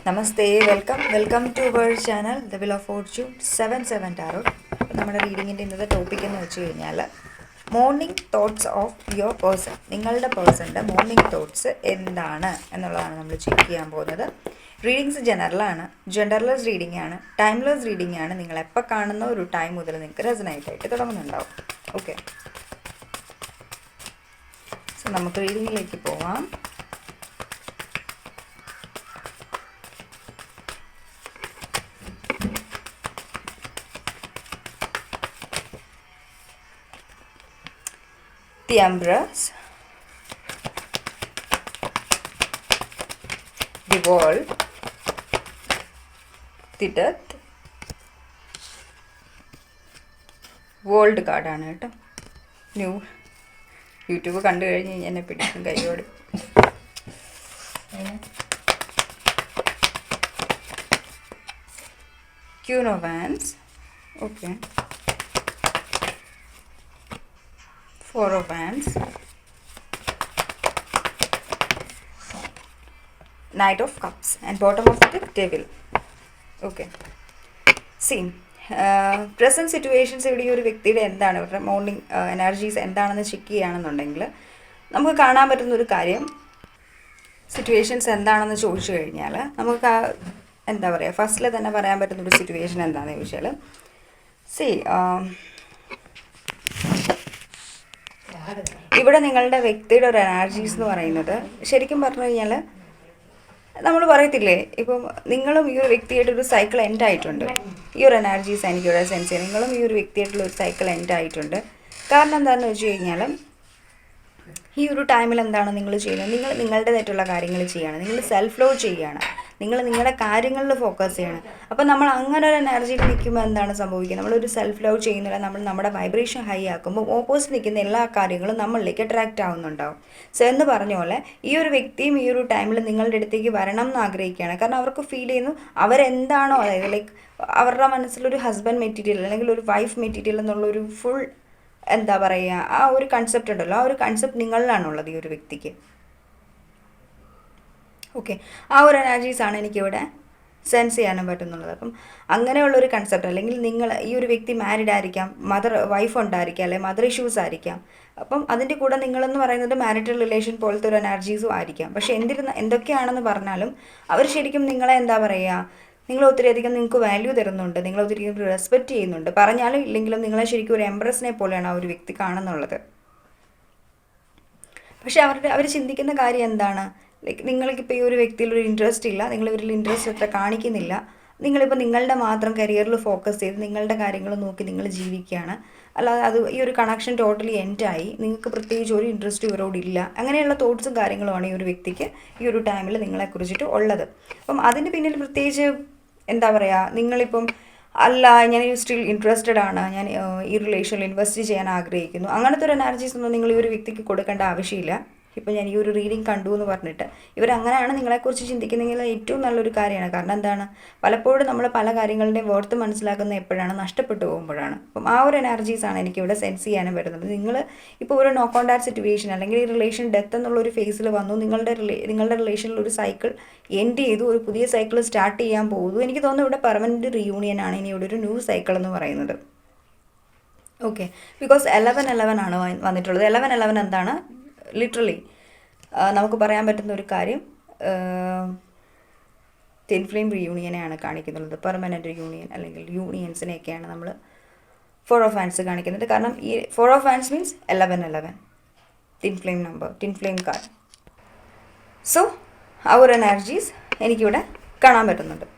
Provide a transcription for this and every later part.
Namaste, welcome to our channel the wheel of fortune 7 tarot. നമ്മുടെ റീഡിങ്ങിൻ്റെ ഇന്നത്തെ topic എന്ന് വെച്ച് കഴിഞ്ഞാൽ morning thoughts of your person. നിങ്ങളുടെ പേഴ്സണിൻ്റെ മോർണിംഗ് തോട്ട്സ് എന്താണ് എന്നുള്ളതാണ് നമ്മൾ ചെക്ക് ചെയ്യാൻ പോകുന്നത്. റീഡിങ്സ് ജനറലാണ്, ജെൻഡർലെസ് റീഡിംഗ് ആണ്, ടൈംലെസ് റീഡിംഗ് ആണ്. നിങ്ങൾ എപ്പോൾ കാണുന്ന ഒരു ടൈം മുതൽ നിങ്ങൾക്ക് റെസണേറ്റ് തുടങ്ങുന്നുണ്ടാവും. ഓക്കെ, സോ നമുക്ക് റീഡിങ്ങിലേക്ക് പോവാം. The Empress, the World, the Death. World കാർഡാണ് കേട്ടോ. യൂട്യൂബ് കണ്ടു കഴിഞ്ഞ് എന്നെ പിടിക്കും കൈയോട്. Queen of Wands. Okay, Four of Wands, Knight of Cups, and bottom of the Devil. Okay, see, present situations ഇവിടെ ഈ ഒരു വ്യക്തിയുടെ എന്താണ് ഇവരുടെ മോർണിംഗ് എനർജീസ് എന്താണെന്ന് ചെക്ക് ചെയ്യുകയാണെന്നുണ്ടെങ്കിൽ നമുക്ക് കാണാൻ പറ്റുന്നൊരു കാര്യം, സിറ്റുവേഷൻസ് എന്താണെന്ന് ചോദിച്ചു കഴിഞ്ഞാൽ നമുക്ക് എന്താ പറയുക, ഫസ്റ്റിൽ തന്നെ പറയാൻ പറ്റുന്നൊരു സിറ്റുവേഷൻ എന്താണെന്ന് ചോദിച്ചാൽ, ഇവിടെ നിങ്ങളുടെ വ്യക്തിയുടെ ഒരു എനർജീസ് എന്ന് പറയുന്നത് ശരിക്കും പറഞ്ഞു കഴിഞ്ഞാൽ നമ്മൾ പറയത്തില്ലേ, ഇപ്പം നിങ്ങളും ഈ ഒരു വ്യക്തിയായിട്ടൊരു സൈക്കിൾ എൻഡ് ആയിട്ടുണ്ട്. ഈ ഒരു എനർജീസ് എനിക്കിവിടെ സെൻസ് ചെയ്യാം. നിങ്ങളും ഈ ഒരു വ്യക്തിയായിട്ടുള്ള ഒരു സൈക്കിൾ എൻഡ് ആയിട്ടുണ്ട്. കാരണം എന്താണെന്ന് വെച്ച് കഴിഞ്ഞാൽ ഈ ഒരു ടൈമിൽ എന്താണ് നിങ്ങൾ ചെയ്യുന്നത്, നിങ്ങൾ നിങ്ങളുടേതായിട്ടുള്ള കാര്യങ്ങൾ ചെയ്യുകയാണ്, നിങ്ങൾ സെൽഫ് ലവ് ചെയ്യുകയാണ്, നിങ്ങൾ നിങ്ങളുടെ കാര്യങ്ങളിൽ ഫോക്കസ് ചെയ്യണം. അപ്പോൾ നമ്മൾ അങ്ങനെ ഒരു എനർജിയിൽ നിൽക്കുമ്പോൾ എന്താണ് സംഭവിക്കുക, നമ്മളൊരു സെൽഫ് ലവ് ചെയ്യുന്നില്ല, നമ്മൾ നമ്മുടെ വൈബ്രേഷൻ ഹൈ ആക്കുമ്പോൾ ഓപ്പോസിറ്റ് നിൽക്കുന്ന എല്ലാ കാര്യങ്ങളും നമ്മളിലേക്ക് അട്രാക്റ്റ് ആവുന്നുണ്ടാവും. സോ എന്ന് പറഞ്ഞ പോലെ ഈ ഒരു വ്യക്തിയും ഈ ഒരു ടൈമിൽ നിങ്ങളുടെ അടുത്തേക്ക് വരണം എന്ന് ആഗ്രഹിക്കുകയാണ്. കാരണം അവർക്ക് ഫീൽ ചെയ്യുന്നു അവരെന്താണോ, അതായത് ലൈക്ക് അവരുടെ മനസ്സിലൊരു ഹസ്ബൻഡ് മെറ്റീരിയൽ അല്ലെങ്കിൽ ഒരു വൈഫ് മെറ്റീരിയൽ എന്നുള്ളൊരു ഫുൾ എന്താ പറയുക, ആ ഒരു കൺസെപ്റ്റ് ഉണ്ടല്ലോ, ആ ഒരു കൺസെപ്റ്റ് നിങ്ങളിലാണുള്ളത് ഈ ഒരു വ്യക്തിക്ക്. ഓക്കെ, ആ ഒരു എനർജീസാണ് എനിക്കിവിടെ സെൻസ് ചെയ്യാനും പറ്റുന്നുള്ളത്. അപ്പം അങ്ങനെയുള്ളൊരു കൺസെപ്റ്റ്, അല്ലെങ്കിൽ നിങ്ങൾ ഈ ഒരു വ്യക്തി മാരിഡ് ആയിരിക്കാം, വൈഫ് ഉണ്ടായിരിക്കാം, അല്ലെങ്കിൽ മദർ ഇഷ്യൂസ് ആയിരിക്കാം. അപ്പം അതിൻ്റെ കൂടെ നിങ്ങളെന്ന് പറയുന്നത് മാരിറ്റൽ റിലേഷൻ പോലത്തെ ഒരു എനർജീസും ആയിരിക്കാം. പക്ഷേ എന്തൊക്കെയാണെന്ന് പറഞ്ഞാലും അവർ ശരിക്കും നിങ്ങളെ എന്താ പറയുക, നിങ്ങൾ ഒത്തിരിയധികം നിങ്ങൾക്ക് വാല്യൂ തരുന്നുണ്ട്, നിങ്ങൾ ഒത്തിരിയധികം റെസ്പെക്റ്റ് ചെയ്യുന്നുണ്ട്. പറഞ്ഞാലും ഇല്ലെങ്കിലും നിങ്ങളെ ശരിക്കും ഒരു എംപ്രസിനെ പോലെയാണ് ആ ഒരു വ്യക്തി കാണുന്നുള്ളത്. പക്ഷെ അവർ ചിന്തിക്കുന്ന കാര്യം എന്താണ്, ലൈക്ക് നിങ്ങൾക്കിപ്പോൾ ഈ ഒരു വ്യക്തിയിൽ ഒരു ഇൻട്രസ്റ്റ് ഇല്ല, നിങ്ങൾ ഇവരിൽ ഇൻട്രസ്റ്റ് അത്ര കാണിക്കുന്നില്ല, നിങ്ങളിപ്പോൾ നിങ്ങളുടെ മാത്രം കരിയറിൽ ഫോക്കസ് ചെയ്ത് നിങ്ങളുടെ കാര്യങ്ങൾ നോക്കി നിങ്ങൾ ജീവിക്കുകയാണ്. അല്ലാതെ ഈ ഒരു കണക്ഷൻ ടോട്ടലി എൻഡായി, നിങ്ങൾക്ക് പ്രത്യേകിച്ച് ഒരു ഇൻട്രസ്റ്റ് ഇവരോടില്ല. അങ്ങനെയുള്ള തോട്ട്സും കാര്യങ്ങളുമാണ് ഈ ഒരു വ്യക്തിക്ക് ഈ ഒരു ടൈമിൽ നിങ്ങളെക്കുറിച്ചിട്ട് ഉള്ളത്. അപ്പം അതിന് പിന്നിൽ പ്രത്യേകിച്ച് എന്താ പറയുക, നിങ്ങളിപ്പം അല്ല ഞാൻ സ്റ്റിൽ ഇൻട്രസ്റ്റഡ് ആണ്, ഞാൻ ഈ റിലേഷനിൽ ഇൻവെസ്റ്റ് ചെയ്യാൻ ആഗ്രഹിക്കുന്നു, അങ്ങനത്തെ ഒരു എനർജീസ് ഒന്നും നിങ്ങൾ ഈ ഒരു വ്യക്തിക്ക് കൊടുക്കേണ്ട ആവശ്യമില്ല. ഇപ്പോൾ ഞാൻ ഈ ഒരു റീഡിങ് കണ്ടു എന്ന് പറഞ്ഞിട്ട് ഇവരങ്ങനെയാണ് നിങ്ങളെക്കുറിച്ച് ചിന്തിക്കുന്നതെങ്കിൽ ഏറ്റവും നല്ലൊരു കാര്യമാണ്. കാരണം എന്താണ്, പലപ്പോഴും നമ്മൾ പല കാര്യങ്ങളുടെയും വേർത്ത് മനസ്സിലാക്കുന്ന എപ്പോഴാണ്, നഷ്ടപ്പെട്ടു പോകുമ്പോഴാണ്. അപ്പം ആ ഒരു എനർജീസാണ് എനിക്കിവിടെ സെൻസ് ചെയ്യാനും വരുന്നത്. നിങ്ങൾ ഇപ്പോൾ ഒരു നോ കോൺടാക്ട് സിറ്റുവേഷൻ അല്ലെങ്കിൽ ഈ റിലേഷൻ ഡെത്ത് എന്നുള്ളൊരു ഫേസിൽ വന്നു, നിങ്ങളുടെ റിലേഷനിൽ ഒരു സൈക്കിൾ എൻഡ് ചെയ്തു, ഒരു പുതിയ സൈക്കിൾ സ്റ്റാർട്ട് ചെയ്യാൻ പോകുന്നു. എനിക്ക് തോന്നുന്നു ഇവിടെ പെർമനൻറ്റ് റീയൂണിയൻ ആണ് ഇനി ഇവിടെ ഒരു ന്യൂ സൈക്കിൾ എന്ന് പറയുന്നത്. ഓക്കെ, ബിക്കോസ് 11 ആണ് വന്നിട്ടുള്ളത്. 11 എന്താണ്, ലിറ്ററലി നമുക്ക് പറയാൻ പറ്റുന്ന ഒരു കാര്യം, തിൻ ഫ്ലെയിം റീയൂണിയനെയാണ് കാണിക്കുന്നുള്ളത്. പെർമനൻറ്റ് റീയൂണിയൻ അല്ലെങ്കിൽ യൂണിയൻസിനെയൊക്കെയാണ് നമ്മൾ 4 ഓഫ് ഹാൻഡ്സ് കാണിക്കുന്നത്. കാരണം ഈ 4 of hands means 11 thin flame number, thin flame card. So ആ ഒരു എനർജീസ് എനിക്കിവിടെ കാണാൻ പറ്റുന്നുണ്ട്.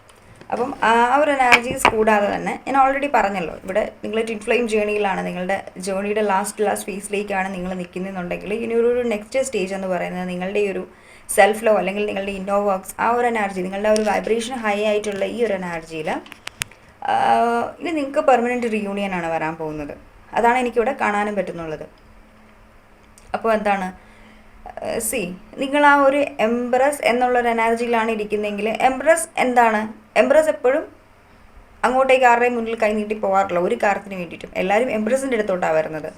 അപ്പം ആ ഒരു എനർജീസ് കൂടാതെ തന്നെ ഞാൻ ഓൾറെഡി പറഞ്ഞല്ലോ, ഇവിടെ നിങ്ങൾ ട്വിൻ ഫ്ലെയിം ജേണിയിലാണ്, നിങ്ങളുടെ ജേണിയുടെ ലാസ്റ്റ് ഫേസിലേക്കാണ് നിങ്ങൾ നിൽക്കുന്നതെന്നുണ്ടെങ്കിൽ ഇനി ഒരു നെക്സ്റ്റ് സ്റ്റേജ് എന്ന് പറയുന്നത് നിങ്ങളുടെ ഈ ഒരു സെൽഫ് ലവ് അല്ലെങ്കിൽ നിങ്ങളുടെ ഇന്നോ വർക്ക്സ്, ആ ഒരു എനർജി, നിങ്ങളുടെ ഒരു വൈബ്രേഷൻ ഹൈ ആയിട്ടുള്ള ഈ ഒരു എനർജിയിൽ ഇനി നിങ്ങൾക്ക് പെർമനൻറ്റ് റീയൂണിയൻ ആണ് വരാൻ പോകുന്നത്. അതാണ് എനിക്കിവിടെ കാണാനും പറ്റുന്നുള്ളത്. അപ്പോൾ എന്താണ്, നിങ്ങൾ ആ ഒരു എംപ്രസ് എന്നുള്ളൊരു എനർജിയിലാണ് ഇരിക്കുന്നതെങ്കിൽ എംപ്രസ് എന്താണ്, എംപ്രസ് എപ്പോഴും അങ്ങോട്ടേക്ക് ആരുടെയും മുന്നിൽ കൈ നീട്ടി പോകാറില്ല ഒരു കാര്യത്തിന് വേണ്ടിയിട്ടും. എല്ലാവരും എംപ്രസിൻ്റെ അടുത്തോട്ടാണ് വരുന്നത്.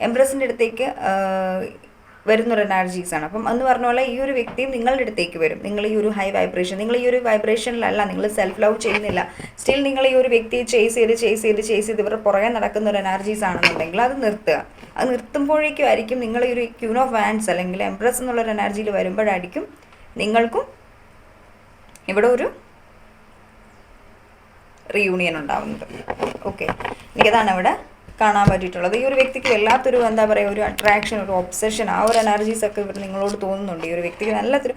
എംപ്രസിൻ്റെ അടുത്തേക്ക് വരുന്നൊരു എനർജീസാണ്. അപ്പം എന്ന് പറഞ്ഞ പോലെ ഈ ഒരു വ്യക്തിയും നിങ്ങളുടെ അടുത്തേക്ക് വരും. നിങ്ങൾ ഈ ഒരു ഹൈ വൈബ്രേഷൻ, നിങ്ങൾ ഈ ഒരു വൈബ്രേഷനിലല്ല, നിങ്ങൾ സെൽഫ് ലവ് ചെയ്യുന്നില്ല, സ്റ്റിൽ നിങ്ങൾ ഈ ഒരു വ്യക്തിയെ ചേസ് ചെയ്ത് ഇവരുടെ പുറകെ നടക്കുന്ന ഒരു എനർജീസ് ആണെന്നുണ്ടെങ്കിൽ അത് നിർത്തുക. അത് നിർത്തുമ്പോഴേക്കും ആയിരിക്കും നിങ്ങൾ ഈ ഒരു ക്യൂൻ ഓഫ് വാൻഡ്സ് അല്ലെങ്കിൽ എംപ്രസ് എന്നുള്ളൊരു എനർജിയിൽ വരുമ്പോഴായിരിക്കും നിങ്ങൾക്കും ഇവിടെ ഒരു റീയൂണിയൻ ഉണ്ടാവുന്നത്. ഓക്കെ, എനിക്കതാണ് ഇവിടെ കാണാൻ പറ്റിയിട്ടുള്ളത്. ഈ ഒരു വ്യക്തിക്ക് വല്ലാത്തൊരു എന്താ പറയുക, ഒരു അട്രാക്ഷൻ, ഒരു ഒബ്സഷൻ, ആ ഒരു എനർജീസൊക്കെ ഇവർ നിങ്ങളോട് തോന്നുന്നുണ്ട്. ഈ ഒരു വ്യക്തിക്ക് നല്ലൊരു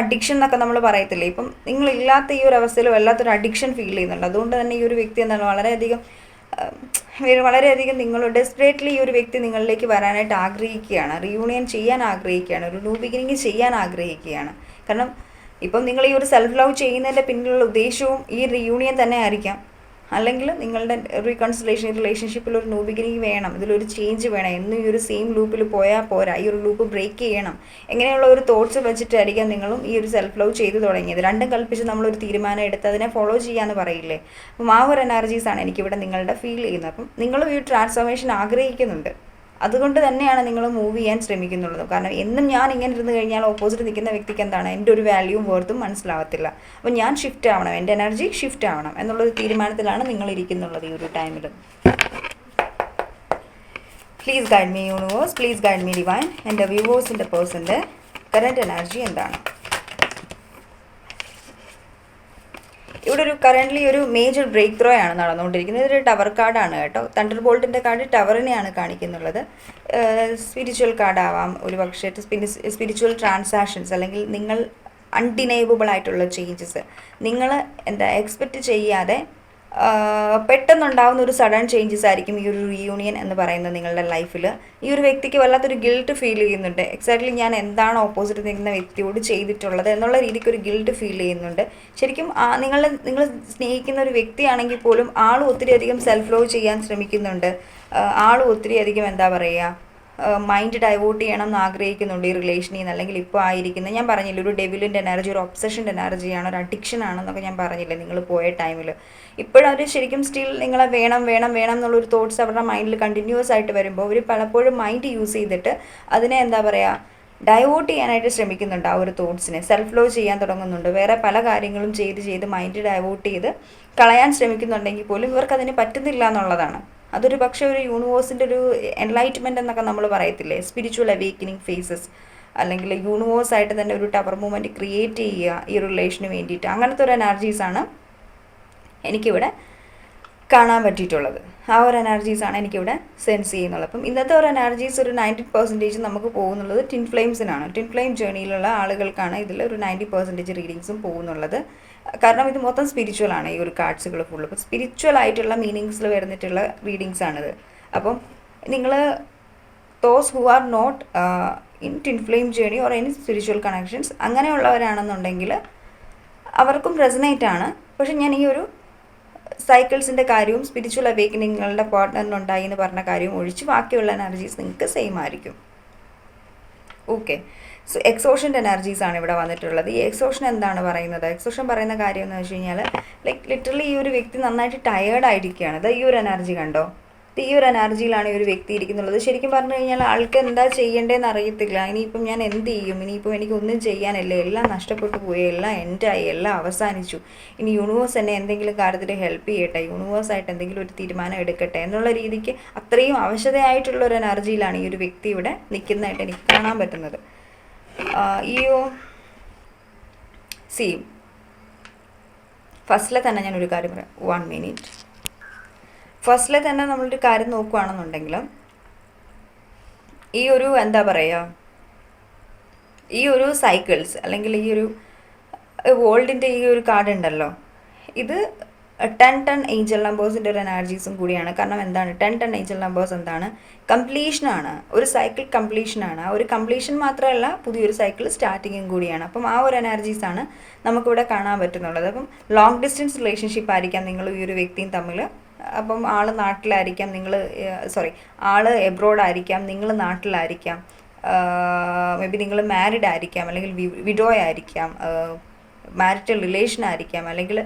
അഡിക്ഷൻ എന്നൊക്കെ നമ്മൾ പറയത്തില്ലേ, ഇപ്പം നിങ്ങളില്ലാത്ത ഈ ഒരു അവസ്ഥയിൽ വല്ലാത്തൊരു അഡിക്ഷൻ ഫീൽ ചെയ്യുന്നുണ്ട്. അതുകൊണ്ട് തന്നെ ഈ ഒരു വ്യക്തി എന്താണ് വളരെയധികം നിങ്ങൾ ഡെസ്പറേറ്റ്ലി ഈ ഒരു വ്യക്തി നിങ്ങളിലേക്ക് വരാനായിട്ട് ആഗ്രഹിക്കുകയാണ്, റീയൂണിയൻ ചെയ്യാൻ ആഗ്രഹിക്കുകയാണ്, ഒരു ന്യൂ ബിഗിനിങ് ചെയ്യാൻ ആഗ്രഹിക്കുകയാണ്. കാരണം ഇപ്പം നിങ്ങൾ ഈ ഒരു സെൽഫ് ലവ് ചെയ്യുന്നതിൻ്റെ പിന്നിലുള്ള ഉദ്ദേശവും ഈ റീയൂണിയൻ തന്നെ ആയിരിക്കാം. അല്ലെങ്കിൽ നിങ്ങളുടെ റീകൺസിലേഷൻ, റിലേഷൻഷിപ്പിൽ ഒരു ന്യൂ ബിഗിനിങ് വേണം, ഇതിലൊരു ചേഞ്ച് വേണം, എന്നും ഈ ഒരു സെയിം ലൂപ്പിൽ പോയാൽ പോരാ, ഈ ഒരു ലൂപ്പ് ബ്രേക്ക് ചെയ്യണം, എങ്ങനെയുള്ള ഒരു തോട്ട്സ് വെച്ചിട്ടായിരിക്കാം നിങ്ങളും ഈ ഒരു സെൽഫ് ലവ് ചെയ്ത് തുടങ്ങിയത്. രണ്ടും കൽപ്പിച്ച് നമ്മളൊരു തീരുമാനം എടുത്ത് അതിനെ ഫോളോ ചെയ്യാമെന്ന് പറയില്ലേ. അപ്പം ആ ഒരു എനർജീസാണ് എനിക്കിവിടെ നിങ്ങളുടെ ഫീൽ ചെയ്യുന്നത്. അപ്പം നിങ്ങളും ഈ ട്രാൻസ്ഫോർമേഷൻ ആഗ്രഹിക്കുന്നുണ്ട്, അതുകൊണ്ട് തന്നെയാണ് നിങ്ങൾ മൂവ് ചെയ്യാൻ ശ്രമിക്കുന്നുള്ളത്. കാരണം എന്നും ഞാൻ ഇങ്ങനെ ഇരുന്ന് കഴിഞ്ഞാൽ ഓപ്പോസിറ്റ് നിൽക്കുന്ന വ്യക്തിക്ക് എന്താണ് എൻ്റെ ഒരു വാല്യൂവും വേർത്തും മനസ്സിലാവത്തില്ല. അപ്പോൾ ഞാൻ ഷിഫ്റ്റ് ആവണം, എൻ്റെ എനർജി ഷിഫ്റ്റ് ആവണം എന്നുള്ളൊരു തീരുമാനത്തിലാണ് നിങ്ങൾ ഇരിക്കുന്നുള്ളത് ഈ ഒരു ടൈമിൽ. Please guide me universe, please guide me divine. എൻ്റെ വ്യൂവേഴ്സിൻ്റെ പേഴ്സൻ്റെ കറൻറ്റ് എനർജി എന്താണ്? ഇവിടെ ഒരു കറൻ്റ്ലി ഒരു മേജർ ബ്രേക്ക് ത്രോ ആണ് നടന്നുകൊണ്ടിരിക്കുന്നത്. ഇതൊരു ടവർ കാർഡാണ് കേട്ടോ. തണ്ടർ ബോൾട്ടിൻ്റെ കാർഡ് ടവറിനെയാണ് കാണിക്കുന്നുള്ളത്. സ്പിരിച്വൽ കാർഡാവാം, ഒരു പക്ഷേ സ്പിരിച്വൽ ട്രാൻസാക്ഷൻസ്, അല്ലെങ്കിൽ നിങ്ങൾ അൺഡിനൈബിൾ ആയിട്ടുള്ള ചേഞ്ചസ്, നിങ്ങൾ എക്സ്പെക്റ്റ് ചെയ്യാതെ പെട്ടെന്നുണ്ടാകുന്ന ഒരു സഡൻ ചേഞ്ചസ് ആയിരിക്കും ഈ ഒരു റീയൂണിയൻ എന്ന് പറയുന്നത് നിങ്ങളുടെ ലൈഫിൽ. ഈ ഒരു വ്യക്തിക്ക് വല്ലാത്തൊരു ഗിൽട്ട് ഫീൽ ചെയ്യുന്നുണ്ട്. എക്സാക്ട്ലി ഞാൻ എന്താണ് ഓപ്പോസിറ്റ് നിൽക്കുന്ന വ്യക്തിയോട് ചെയ്തിട്ടുള്ളത് എന്നുള്ള രീതിക്ക് ഒരു ഗിൽട്ട് ഫീൽ ചെയ്യുന്നുണ്ട്. ശരിക്കും നിങ്ങൾ സ്നേഹിക്കുന്ന ഒരു വ്യക്തിയാണെങ്കിൽ പോലും ആളും ഒത്തിരി അധികം സെൽഫ് ലവ് ചെയ്യാൻ ശ്രമിക്കുന്നുണ്ട്. ആളും ഒത്തിരി അധികം എന്താ പറയുക, മൈൻഡ് ഡൈവേർട്ട് ചെയ്യണം എന്ന് ആഗ്രഹിക്കുന്നുണ്ട് ഈ റിലേഷനിൽ നിന്ന്. അല്ലെങ്കിൽ ഇപ്പോൾ ആയിരിക്കുന്നത് ഞാൻ പറഞ്ഞില്ല, ഒരു ഡെവിലിൻ്റെ എനർജി, ഒരു ഒബ്സഷൻ്റെ എനർജിയാണ്, ഒരു അഡിക്ഷൻ ആണെന്നൊക്കെ ഞാൻ പറഞ്ഞില്ലേ നിങ്ങൾ പോയ ടൈമിൽ. ഇപ്പോഴവർ ശരിക്കും സ്റ്റിൽ നിങ്ങളെ വേണം എന്നുള്ളൊരു തോട്ട്സ് അവരുടെ മൈൻഡിൽ കണ്ടിന്യൂസ് ആയിട്ട് വരുമ്പോൾ അവർ പലപ്പോഴും മൈൻഡ് യൂസ് ചെയ്തിട്ട് അതിനെ എന്താ പറയുക, ഡൈവേർട്ട് ചെയ്യാനായിട്ട് ശ്രമിക്കുന്നുണ്ട്. ആ ഒരു തോട്ട്സിനെ സെൽഫ് ലവ് ചെയ്യാൻ തുടങ്ങുന്നുണ്ട്. വേറെ പല കാര്യങ്ങളും ചെയ്ത് മൈൻഡ് ഡൈവേർട്ട് ചെയ്ത് കളയാൻ ശ്രമിക്കുന്നുണ്ടെങ്കിൽ പോലും ഇവർക്കതിന് പറ്റുന്നില്ല എന്നുള്ളതാണ്. അതൊരു പക്ഷേ ഒരു യൂണിവേഴ്സിൻ്റെ ഒരു എൻലൈറ്റ്മെൻറ്റ് എന്നൊക്കെ നമ്മൾ പറയത്തില്ലേ, സ്പിരിച്വൽ അവേക്കനിങ് ഫേസസ്, അല്ലെങ്കിൽ യൂണിവേഴ്സായിട്ട് തന്നെ ഒരു ടവർ മൂവ്മെൻറ്റ് ക്രിയേറ്റ് ചെയ്യുക ഈ റിലേഷന് വേണ്ടിയിട്ട്, അങ്ങനത്തെ ഒരു എനർജീസാണ് എനിക്കിവിടെ കാണാൻ പറ്റിയിട്ടുള്ളത്. ആ ഒരു എനർജീസാണ് എനിക്കിവിടെ സെൻസ് ചെയ്യുന്നുള്ളത്. അപ്പം ഇന്നത്തെ ഒരു എനർജീസ് ഒരു 90% നമുക്ക് പോകുന്നുള്ളത് ട്വിൻ ഫ്ലെയിംസിനാണ്. ട്വിൻ ഫ്ലെയിം ജേണിയിലുള്ള ആളുകൾക്കാണ് ഇതിൽ ഒരു 90% റീഡിങ്സും പോകുന്നുള്ളത്. കാരണം ഇത് മൊത്തം സ്പിരിച്വലാണ് ഈ ഒരു കാർഡ്സുകൾ ഫുള്ള്. അപ്പോൾ സ്പിരിച്വൽ ആയിട്ടുള്ള മീനിങ്സിൽ വരുന്നിട്ടുള്ള റീഡിങ്സാണിത്. അപ്പം നിങ്ങൾ those who are not in twin flame journey or any spiritual connections അങ്ങനെയുള്ളവരാണെന്നുണ്ടെങ്കിൽ അവർക്കും റെസനേറ്റ് ആണ്. പക്ഷെ ഞാൻ ഈ ഒരു സൈക്കിൾസിൻ്റെ കാര്യവും സ്പിരിച്വൽ അവേക്കനിങ്ങളുടെ പാർട്ട്ണറിനുണ്ടായി എന്ന് പറഞ്ഞ കാര്യവും ഒഴിച്ച് ബാക്കിയുള്ള എനർജീസ് നിങ്ങൾക്ക് സെയിം ആയിരിക്കും. ഓക്കെ, സോ എക്സോഷൻ്റെ എനർജീസാണ് ഇവിടെ വന്നിട്ടുള്ളത്. ഈ എക്സോഷൻ എന്താണ് പറയുന്നത്? എക്സോഷൻ പറയുന്ന കാര്യം എന്ന് വെച്ച് കഴിഞ്ഞാൽ ലിറ്ററലി ഈ ഒരു വ്യക്തി നന്നായിട്ട് ടയേർഡായിരിക്കുകയാണ്. അത് ഈ ഒരു എനർജി കണ്ടോ, ഈ ഒരു എനർജിയിലാണ് ഈ ഒരു വ്യക്തി ഇരിക്കുന്നുള്ളത്. ശരിക്കും പറഞ്ഞു കഴിഞ്ഞാൽ ആൾക്ക് എന്താ ചെയ്യേണ്ടതെന്ന് അറിയത്തില്ല. ഇനിയിപ്പം ഞാൻ എന്ത് ചെയ്യും, ഇനിയിപ്പം എനിക്കൊന്നും ചെയ്യാനില്ല, എല്ലാം നഷ്ടപ്പെട്ടു പോയി, എല്ലാം എൻഡായി, എല്ലാം അവസാനിച്ചു, ഇനി യൂണിവേഴ്സ് എന്നെ എന്തെങ്കിലും കാര്യത്തിൽ ഹെൽപ്പ് ചെയ്യട്ടെ, യൂണിവേഴ്സായിട്ട് എന്തെങ്കിലും ഒരു തീരുമാനം എടുക്കട്ടെ എന്നുള്ള രീതിക്ക് അത്രയും അവശതയായിട്ടുള്ള ഒരു എനർജിയിലാണ് ഈ ഒരു വ്യക്തി ഇവിടെ നിൽക്കുന്നതായിട്ട് എനിക്ക് കാണാൻ പറ്റുന്നത്. ഫസ്റ്റിലെ തന്നെ ഞാനൊരു കാര്യം പറയാം. 1 മിനിറ്റ്. ഫസ്റ്റിലെ തന്നെ നമ്മളൊരു കാര്യം നോക്കുകയാണെന്നുണ്ടെങ്കിൽ ഈ ഒരു എന്താ പറയുക, ഈ ഒരു സൈക്കിൾസ് അല്ലെങ്കിൽ ഈ ഒരു വേൾഡിൻ്റെ ഈ ഒരു കാർഡ് ഉണ്ടല്ലോ, ഇത് 10 ഏഞ്ചൽ നമ്പേഴ്സിൻ്റെ ഒരു എനർജീസും കൂടിയാണ്. കാരണം എന്താണ് 10 ഏഞ്ചൽ നമ്പേഴ്സ് എന്താണ്, കംപ്ലീഷനാണ്, ഒരു സൈക്കിൾ കംപ്ലീഷനാണ്. ആ ഒരു കംപ്ലീഷൻ മാത്രമല്ല പുതിയൊരു സൈക്കിൾ സ്റ്റാർട്ടിങ്ങും കൂടിയാണ്. അപ്പം ആ ഒരു എനർജീസാണ് നമുക്കിവിടെ കാണാൻ പറ്റുന്നുള്ളത്. അപ്പം ലോങ് ഡിസ്റ്റൻസ് റിലേഷൻഷിപ്പ് ആയിരിക്കാം നിങ്ങൾ ഈ ഒരു വ്യക്തിയും തമ്മിൽ. അപ്പം ആൾ നാട്ടിലായിരിക്കാം, ആൾ എബ്രോഡായിരിക്കാം, നിങ്ങൾ നാട്ടിലായിരിക്കാം, മേ ബി നിങ്ങൾ മാരിഡ് ആയിരിക്കാം, അല്ലെങ്കിൽ വിഡോ ആയിരിക്കാം, മാരിറ്റൽ റിലേഷൻ ആയിരിക്കാം, അല്ലെങ്കിൽ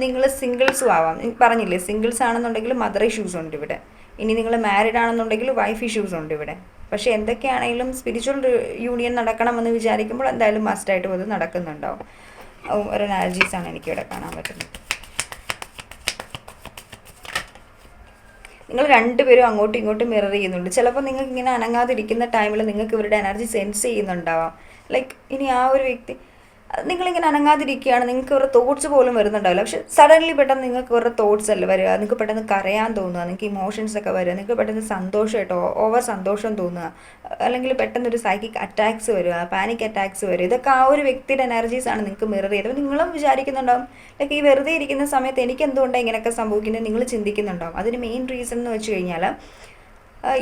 നിങ്ങൾ സിംഗിൾസും ആവാം. പറഞ്ഞില്ലേ സിംഗിൾസ് ആണെന്നുണ്ടെങ്കിൽ മദർ ഇഷ്യൂസ് ഉണ്ട് ഇവിടെ. ഇനി നിങ്ങൾ മാരിഡ് ആണെന്നുണ്ടെങ്കിൽ വൈഫ് ഇഷ്യൂസ് ഉണ്ട് ഇവിടെ. പക്ഷേ എന്തൊക്കെയാണെങ്കിലും സ്പിരിച്വൽ യൂണിയൻ നടക്കണമെന്ന് വിചാരിക്കുമ്പോൾ എന്തായാലും മസ്റ്റായിട്ടും അത് നടക്കുന്നുണ്ടാവും. ഒരു എനർജീസാണ് എനിക്കിവിടെ കാണാൻ പറ്റുന്നത്. നിങ്ങൾ രണ്ടുപേരും അങ്ങോട്ടും ഇങ്ങോട്ടും മിറർ ചെയ്യുന്നുണ്ട്. ചിലപ്പോൾ നിങ്ങൾക്ക് ഇങ്ങനെ അനങ്ങാതിരിക്കുന്ന ടൈമിൽ നിങ്ങൾക്ക് ഇവരുടെ എനർജി സെൻസ് ചെയ്യുന്നുണ്ടാവാം. ലൈക്ക് ഇനി ആ ഒരു വ്യക്തി നിങ്ങളിങ്ങനെ അനങ്ങാതിരിക്കുകയാണ്, നിങ്ങൾക്ക് ഇവരുടെ തോട്ട്സ് പോലും വരുന്നുണ്ടാവില്ല. പക്ഷെ സഡൻലി പെട്ടെന്ന് നിങ്ങൾക്ക് ഇവരുടെ തോട്ട്സ് അല്ല വരിക, നിങ്ങൾക്ക് പെട്ടെന്ന് കരയാൻ തോന്നുക, നിങ്ങൾക്ക് ഇമോഷൻസ് ഒക്കെ വരിക, നിങ്ങൾക്ക് പെട്ടെന്ന് സന്തോഷമായിട്ടോ ഓവർ സന്തോഷം തോന്നുക, അല്ലെങ്കിൽ പെട്ടെന്ന് ഒരു സൈക്കിക് അറ്റാക്സ് വരിക, പാനിക് അറ്റാക്സ് വരിക. ഇതൊക്കെ ആ ഒരു വ്യക്തിയുടെ എനർജീസാണ് നിങ്ങൾക്ക് മിറർ ചെയ്തത്. അപ്പോൾ നിങ്ങളും വിചാരിക്കുന്നുണ്ടാവും ലൈക്ക് ഈ വെറുതെ ഇരിക്കുന്ന സമയത്ത് എനിക്ക് എന്തുകൊണ്ടാണ് ഇങ്ങനെയൊക്കെ സംഭവിക്കുന്നത് നിങ്ങൾ ചിന്തിക്കുന്നുണ്ടാവും. അതിന് മെയിൻ റീസൺ എന്ന് വെച്ച് കഴിഞ്ഞാൽ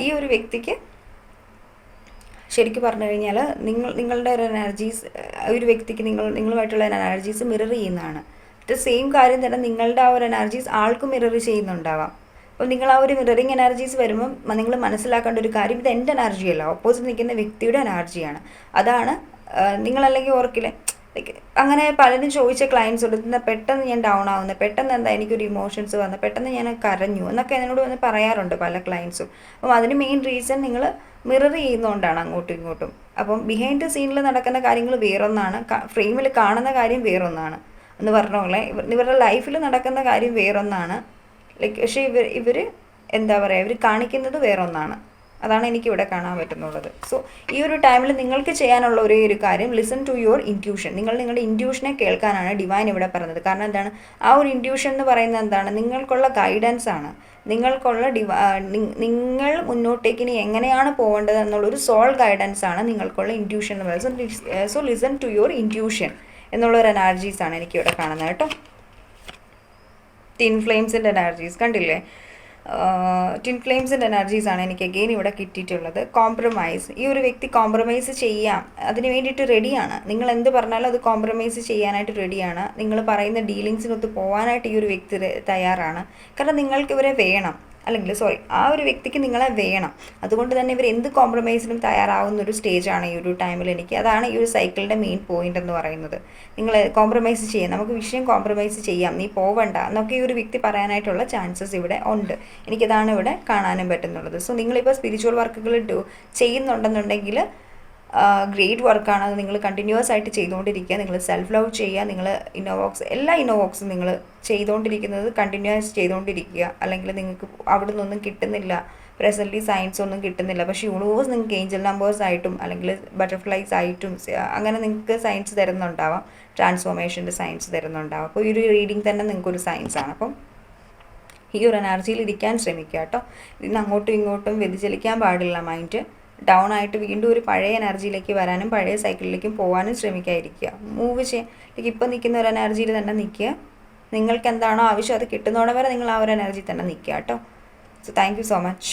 ഈ ഒരു വ്യക്തിക്ക് ശരിക്കും പറഞ്ഞു കഴിഞ്ഞാൽ നിങ്ങളുടെ ഒരു എനർജീസ് ഒരു വ്യക്തിക്ക് നിങ്ങളുമായിട്ടുള്ള എനർജീസ് മിറർ ചെയ്യുന്നതാണ്. ഇത് സെയിം കാര്യം തന്നെ നിങ്ങളുടെ ആ ഒരു എനർജീസ് ആൾക്ക് മിറർ ചെയ്യുന്നുണ്ടാവാം. അപ്പോൾ നിങ്ങൾ ആ ഒരു മിററിങ് എനർജീസ് വരുമ്പം നിങ്ങൾ മനസ്സിലാക്കേണ്ട ഒരു കാര്യം, ഇത് എൻ്റെ എനർജിയല്ല, ഓപ്പോസിറ്റ് നിൽക്കുന്ന വ്യക്തിയുടെ എനർജിയാണ്. അതാണ് നിങ്ങളല്ലെങ്കിൽ ഓർക്കില്ലേ ലൈക്ക് അങ്ങനെ പലരും ചോദിച്ച ക്ലയൻസ് ഉണ്ട്, പെട്ടെന്ന് ഞാൻ ഡൗൺ ആവുന്നത്, പെട്ടെന്ന് എന്താ എനിക്കൊരു ഇമോഷൻസ് വന്നത്, പെട്ടെന്ന് ഞാൻ കരഞ്ഞു എന്നൊക്കെ എന്നോട് വന്ന് പറയാറുണ്ട് പല ക്ലയൻസും. അപ്പം അതിന് മെയിൻ റീസൺ നിങ്ങൾ മിറർ ചെയ്യുന്നതുകൊണ്ടാണ് അങ്ങോട്ടും ഇങ്ങോട്ടും. അപ്പം ബിഹൈൻഡ് ദ സീനിൽ നടക്കുന്ന കാര്യങ്ങൾ വേറൊന്നാണ്, ഫ്രെയിമിൽ കാണുന്ന കാര്യം വേറൊന്നാണ് എന്ന് പറഞ്ഞ പോലെ ഇവരുടെ ലൈഫിൽ നടക്കുന്ന കാര്യം വേറൊന്നാണ്. ലൈക്ക് പക്ഷേ ഇവർ എന്താ പറയുക, ഇവർ കാണിക്കുന്നത് വേറൊന്നാണ്. അതാണ് എനിക്കിവിടെ കാണാൻ പറ്റുന്നുള്ളത്. സോ ഈ ഒരു ടൈമിൽ നിങ്ങൾക്ക് ചെയ്യാനുള്ള ഒരേ ഒരു കാര്യം, ലിസൺ ടു യുവർ ഇൻറ്റ്യൂഷൻ. നിങ്ങളുടെ ഇൻറ്റ്യൂഷനെ കേൾക്കാനാണ് ഡിവൈൻ ഇവിടെ പറഞ്ഞത്. കാരണം എന്താണ്, ആ ഒരു ഇൻറ്റ്യൂഷൻ എന്ന് പറയുന്നത് എന്താണ്, നിങ്ങൾക്കുള്ള ഗൈഡൻസ് ആണ്, നിങ്ങൾക്കുള്ള നിങ്ങൾ മുന്നോട്ടേക്ക് ഇനി എങ്ങനെയാണ് പോകേണ്ടത് എന്നുള്ളൊരു സോൾ ഗൈഡൻസ് ആണ് നിങ്ങൾക്കുള്ള ഇൻറ്റ്യൂഷൻ എന്ന് പറയുന്നത്. So listen to your intuition എന്നുള്ളൊരു എനർജീസാണ് എനിക്കിവിടെ കാണുന്നത് കേട്ടോ. ടിൻ ഫ്ലെയിംസിൻ്റെ എനർജീസ് കണ്ടില്ലേ, ടിൻ ഫ്ലെയിംസിൻ്റെ എനർജീസാണ് എനിക്ക് അഗെയിൻ ഇവിടെ കിട്ടിയിട്ടുള്ളത്. കോംപ്രമൈസ്, ഈ ഒരു വ്യക്തി കോംപ്രമൈസ് ചെയ്യാം, അതിന് വേണ്ടിയിട്ട് റെഡിയാണ്. നിങ്ങൾ എന്ത് പറഞ്ഞാലും അത് കോംപ്രമൈസ് ചെയ്യാനായിട്ട് റെഡിയാണ്. നിങ്ങൾ പറയുന്ന ഡീലിങ്സിനൊത്ത് പോകാനായിട്ട് ഈ ഒരു വ്യക്തി തയ്യാറാണ്. കാരണം നിങ്ങൾക്ക് ഇവരെ വേണം, അല്ലെങ്കിൽ ആ ഒരു വ്യക്തിക്ക് നിങ്ങളെ വേണം. അതുകൊണ്ട് തന്നെ ഇവർ എന്ത് കോംപ്രമൈസിനും തയ്യാറാവുന്ന ഒരു സ്റ്റേജാണ് ഈ ഒരു ടൈമിൽ എനിക്ക്. അതാണ് ഈ ഒരു സൈക്കിളിൻ്റെ മെയിൻ പോയിന്റ് എന്ന് പറയുന്നത്. നിങ്ങൾ കോംപ്രമൈസ് ചെയ്യാം, നമുക്ക് വിഷയം കോംപ്രമൈസ് ചെയ്യാം, നീ പോവണ്ട എന്നൊക്കെ ഈ ഒരു വ്യക്തി പറയാനായിട്ടുള്ള ചാൻസസ് ഇവിടെ ഉണ്ട്. എനിക്കതാണ് ഇവിടെ കാണാനും പറ്റുന്നുള്ളത്. സോ നിങ്ങളിപ്പോൾ സ്പിരിച്വൽ വർക്കുകൾ ചെയ്യുന്നുണ്ടെന്നുണ്ടെങ്കിൽ ഗ്രേറ്റ് വർക്കാണ്. അത് നിങ്ങൾ കണ്ടിന്യൂസ് ആയിട്ട് ചെയ്തുകൊണ്ടിരിക്കുക. നിങ്ങൾ സെൽഫ് ലവ് ചെയ്യുക, നിങ്ങൾ എല്ലാ ഇന്നോവോക്സും നിങ്ങൾ ചെയ്തുകൊണ്ടിരിക്കുന്നത് കണ്ടിന്യൂസ് ചെയ്തുകൊണ്ടിരിക്കുക. അല്ലെങ്കിൽ നിങ്ങൾക്ക് അവിടെ നിന്നൊന്നും കിട്ടുന്നില്ല, പ്രസൻ്റ്ലി സയൻസ് ഒന്നും കിട്ടുന്നില്ല, പക്ഷേ യൂണിവേഴ്സ് നിങ്ങൾക്ക് ഏഞ്ചൽ നമ്പേഴ്സ് ആയിട്ടും അല്ലെങ്കിൽ ബട്ടർഫ്ലൈസ് ആയിട്ടും അങ്ങനെ നിങ്ങൾക്ക് സയൻസ് തരുന്നുണ്ടാവാം, ട്രാൻസ്ഫോർമേഷൻ്റെ സയൻസ് തരുന്നുണ്ടാവാം. അപ്പോൾ ഈ ഒരു റീഡിങ് തന്നെ നിങ്ങൾക്കൊരു സയൻസാണ്. അപ്പം ഈ ഒരു എനർജിയിൽ ഇരിക്കാൻ ശ്രമിക്കുക കേട്ടോ. ഇതിന് അങ്ങോട്ടും ഇങ്ങോട്ടും വ്യതിചലിക്കാൻ പാടില്ല. മൈൻഡ് ഡൗൺ ആയിട്ട് വീണ്ടും ഒരു പഴയ എനർജിയിലേക്ക് വരാനും പഴയ സൈക്കിളിലേക്കും പോകാനും ശ്രമിക്കാതിരിക്കുക. മൂവ് ചെയ്യാൻ ഇപ്പം നിൽക്കുന്ന ഒരു എനർജിയിൽ തന്നെ നിൽക്കുക. നിങ്ങൾക്ക് എന്താണോ ആവശ്യം അത് കിട്ടുന്നതോടെ വരെ നിങ്ങൾ ആ ഒരു എനർജി തന്നെ നിൽക്കുക കേട്ടോ. So thank you so much.